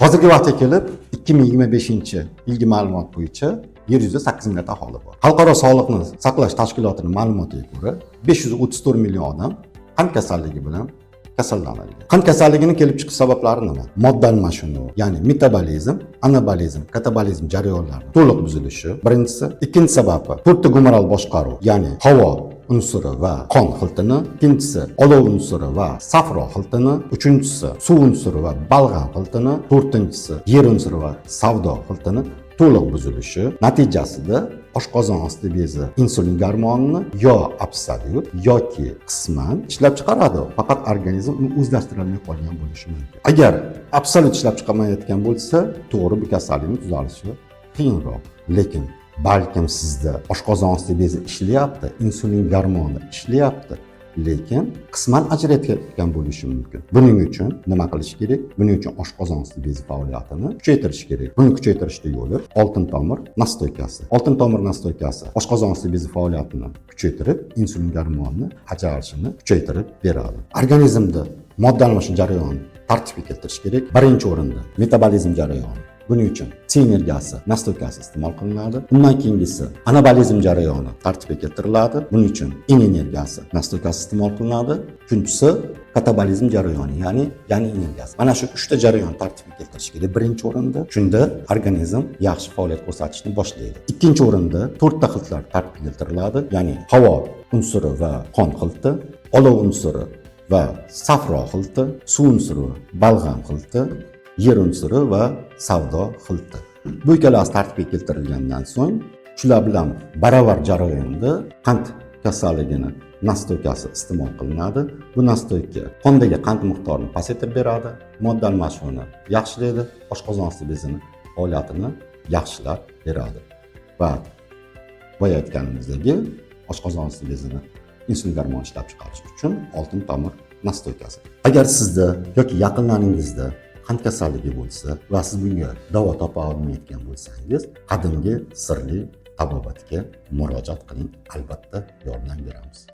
Hozirgi vaqtga kelib 2025-yilgi ma'lumot bo'yicha yer yuzida 8 milliard aholi bor. Xalqaro sog'liqni saqlash tashkilotining ma'lumotiga ko'ra 534 million odam qand kasalligi bilan kasallanadi. Qand kasalligining kelib chiqish sabablari nima? Modda almashinuvi, ya'ni metabolizm, anabolizm, katabolizm jarayonlarining to'liq buzilishi birinchisi. Ikkinchi sababi to'rtta gumoral boshqaruv, ya'ni havo unsuri va qon xiltini, ikkinchisi olov unsuri va safro xiltini, uchinchisi suv unsuri va balg'am xiltini, to'rtinchisi yer unsuri va savdo xiltini to'liq buzilishi natijasida oshqozon osti bezi insulin gormonini yo absolyut yoki qisman ishlab chiqaradi, faqat organizm uni o'zlashtirolmay qolgan bo'lishi mumkin. Agar absolyut ishlab chiqarmayotgan bo'lsa, to'g'ri bu kasallikning tuzalishi qiyinroq. Lekin balkim sizda oshqozon osti bezi ishlayapti, insulin gormoni ishlayapti, lekin qisman ajratayotgan bo'lishi mumkin. Buning uchun nima qilish kerak? Buning uchun oshqozon osti bezi faoliyatini kuchaytirish kerak. Buni kuchaytirishning yo'li oltin tomir nastoykasi. Oltin tomir nastoykasi oshqozon osti bezi faoliyatini kuchaytirib, insulin gormonini ajralishini kuchaytirib beradi. Organizmda modda almashinuv jarayonini tartibga keltirish kerak. Birinchi o'rinda metabolizm jarayoni. Buning uchun C energiyasi nastoykasi iste'mol qilinadi. Undan keyingisi anabolizm jarayoni tartibga keltiriladi. Buning uchun in energiyasi nastoykasi iste'mol qilinadi. Uchinchisi katabolizm jarayoni, ya'ni energiyasi. Mana shu 3 ta jarayon tartibga keltirish kerak birinchi o'rinda. Shunda organizm yaxshi faoliyat ko'rsatishni boshlaydi. Ikkinchi o'rinda 4 ta xiltlar tartibga keltiriladi, ya'ni havo unsuri va qon xilti, olov unsuri va safro xilti, suv unsuri va balg'am xilti, yer unsuri va savdo xilti. Bu ikkalasi tartibga keltirilgandan so'ng shular bilan baravar jarayonda qand kasalligini nastoykasi iste'mol qilinadi. Bu nastoyka qondagi qand miqdorini pasaytirib beradi, modda almashinuvini yaxshilaydi, oshqozon osti bezini faoliyatini yaxshilab beradi. Va boya aytganimizdagi oshqozon osti bezini insulin gormoni ishlab chiqarish uchun oltin tomir nastoykasi. Agar sizda yoki yaqinlaringizda qand kasalligi bo'lsa va siz bunga davo topa olmayotgan bo'lsangiz, qadimgi sirli tabobatga murojaat qiling, albatta yordam beramiz.